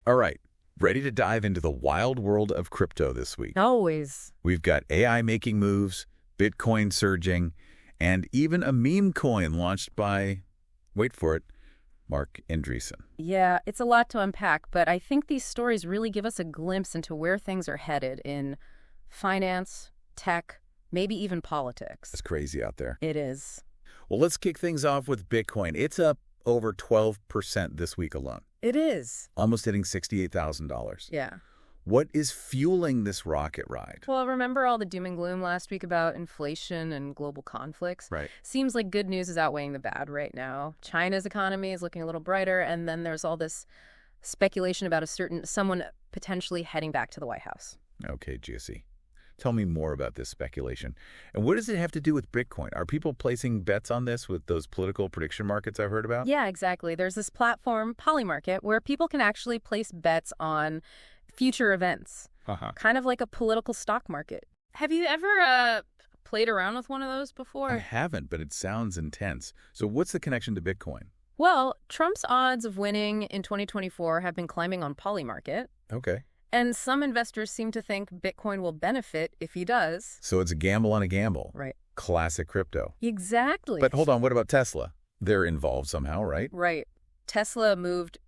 All right, ready to dive into the wild world of crypto this week. Always. We've got AI making moves, Bitcoin surging, and even a meme coin launched by, wait for it, Mark Andreessen. Yeah, it's a lot to unpack, but I think these stories really give us a glimpse into where things are headed in finance, tech, maybe even politics. It's crazy out there. It is. Well, let's kick things off with Bitcoin. It's up over 12% this week alone, It is. almost hitting $68,000. Yeah. What is fueling this rocket ride? Well, remember all the doom and gloom last week about inflation and global conflicts? Right. Seems like good news is outweighing the bad right now. China's economy is looking a little brighter, and then there's all this speculation about someone potentially heading back to the White House. Okay, Jesse. Tell me more about this speculation. And what does it have to do with Bitcoin? Are people placing bets on this with those political prediction markets I've heard about? Yeah, exactly. There's this platform, Polymarket, where people can actually place bets on future events, kind of like a political stock market. Have you ever played around with one of those before? I haven't, but it sounds intense. So what's the connection to Bitcoin? Well, Trump's odds of winning in 2024 have been climbing on Polymarket. Okay. And some investors seem to think Bitcoin will benefit if he does. So it's a gamble on a gamble. Right. Classic crypto. Exactly. But hold on, what about Tesla? They're involved somehow, right? Right. Tesla moved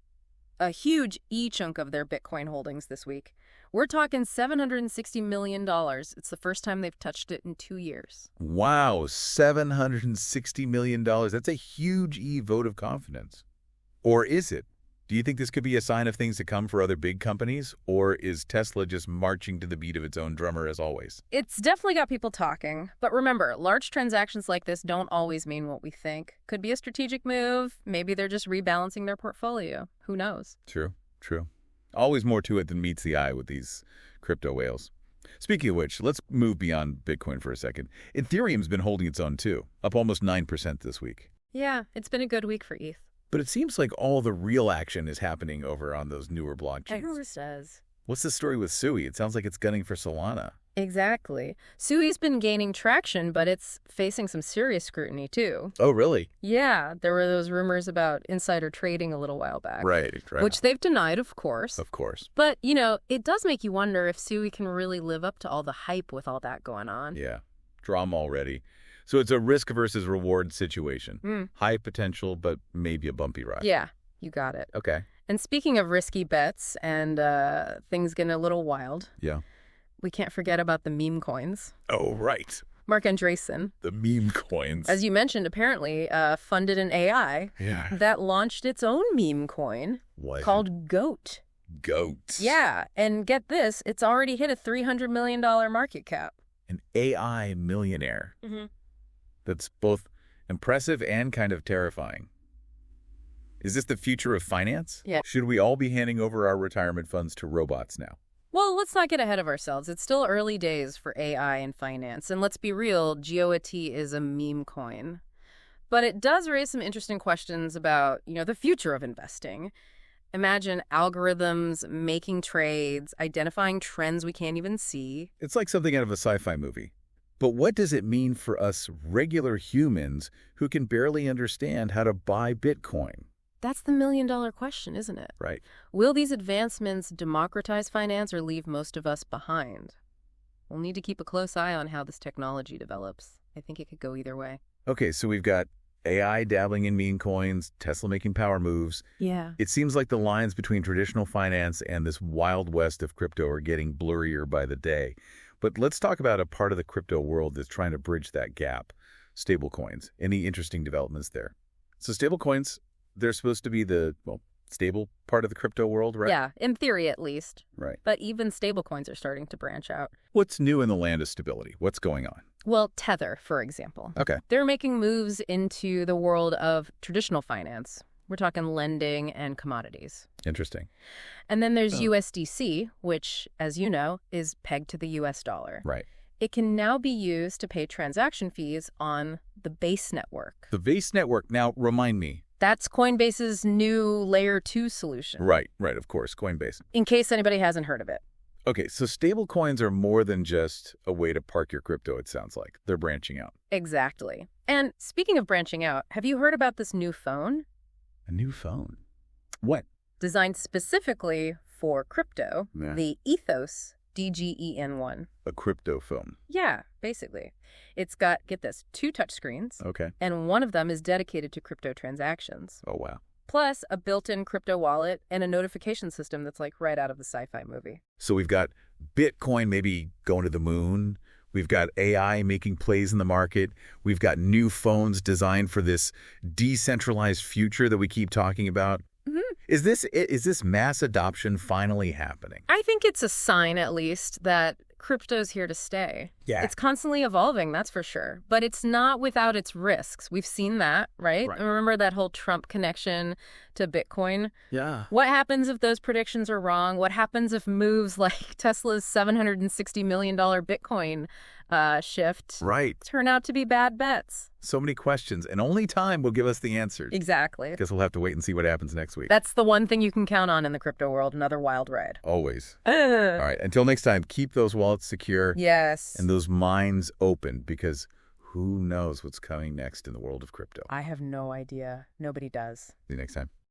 a huge chunk of their Bitcoin holdings this week. We're talking $760 million. It's the first time they've touched it in 2 years. Wow, $760 million. That's a huge vote of confidence. Or is it? Do you think this could be a sign of things to come for other big companies? Or is Tesla just marching to the beat of its own drummer as always? It's definitely got people talking. But remember, large transactions like this don't always mean what we think. Could be a strategic move. Maybe they're just rebalancing their portfolio. Who knows? True. Always more to it than meets the eye with these crypto whales. Speaking of which, let's move beyond Bitcoin for a second. Ethereum's been holding its own too, up almost 9% this week. Yeah, it's been a good week for ETH. But it seems like all the real action is happening over on those newer blockchains. Everyone says. What's the story with Sui? It sounds like it's gunning for Solana. Exactly. Sui's been gaining traction, but it's facing some serious scrutiny, too. Oh, really? Yeah, there were those rumors about insider trading a little while back. Right. Which they've denied, of course. Of course. But, you know, it does make you wonder if Sui can really live up to all the hype with all that going on. Yeah. Drama already. So it's a risk versus reward situation. High potential, but maybe a bumpy ride. Yeah, you got it. Okay. And speaking of risky bets and things getting a little wild, Yeah. we can't forget about the meme coins. Oh, right. Mark Andreessen, The meme coins. as you mentioned, apparently funded an AI Yeah. that launched its own meme coin What? called GOAT. Goats. Yeah, and get this, it's already hit a $300 million market cap. An AI millionaire. That's both impressive and kind of terrifying. Is this the future of finance? Yeah. Should we all be handing over our retirement funds to robots now? Well, let's not get ahead of ourselves. It's still early days for AI and finance. And let's be real, GOAT is a meme coin. But it does raise some interesting questions about, the future of investing. Imagine algorithms making trades, identifying trends we can't even see. It's like something out of a sci-fi movie. But what does it mean for us regular humans who can barely understand how to buy Bitcoin? That's the million-dollar question, isn't it? Right. Will these advancements democratize finance or leave most of us behind? We'll need to keep a close eye on how this technology develops. I think it could go either way. Okay, so we've got AI dabbling in meme coins, Tesla making power moves. Yeah. It seems like the lines between traditional finance and this wild west of crypto are getting blurrier by the day. But let's talk about a part of the crypto world that's trying to bridge that gap, stablecoins. Any interesting developments there? So stablecoins, they're supposed to be the, stable part of the crypto world, right? Yeah, in theory at least. Right. But even stablecoins are starting to branch out. What's new in the land of stability? What's going on? Well, Tether, for example. Okay. They're making moves into the world of traditional finance. We're talking lending and commodities. Interesting. And then there's USDC, which, as you know, is pegged to the US dollar. Right. It can now be used to pay transaction fees on the Base network. The Base network, now remind me. That's Coinbase's new Layer 2 solution. Right, of course, Coinbase. In case anybody hasn't heard of it. Okay, so stable coins are more than just a way to park your crypto, it sounds like. They're branching out. Exactly. And speaking of branching out, have you heard about this new phone? A new phone? What? designed specifically for crypto, Yeah. the EthOS DGEN1. A crypto phone. Yeah, basically. It's got, get this, 2 touchscreens, Okay. and one of them is dedicated to crypto transactions. Oh, wow. Plus a built-in crypto wallet and a notification system that's like right out of the sci-fi movie. So we've got Bitcoin maybe going to the moon. We've got AI making plays in the market. We've got new phones designed for this decentralized future that we keep talking about. Mm-hmm. Is this mass adoption finally happening? I think it's a sign, at least, that crypto's here to stay. Yeah. It's constantly evolving, that's for sure. But it's not without its risks. We've seen that, right? Right. Remember that whole Trump connection to Bitcoin? Yeah. What happens if those predictions are wrong? What happens if moves like Tesla's $760 million Bitcoin shift Right. turn out to be bad bets? So many questions, and only time will give us the answers. Exactly. Guess we'll have to wait and see what happens next week. That's the one thing you can count on in the crypto world, another wild ride. Always. All right. Until next time, keep those wallets secure Yes. and those minds open, because who knows what's coming next in the world of crypto. I have no idea. Nobody does. See you next time.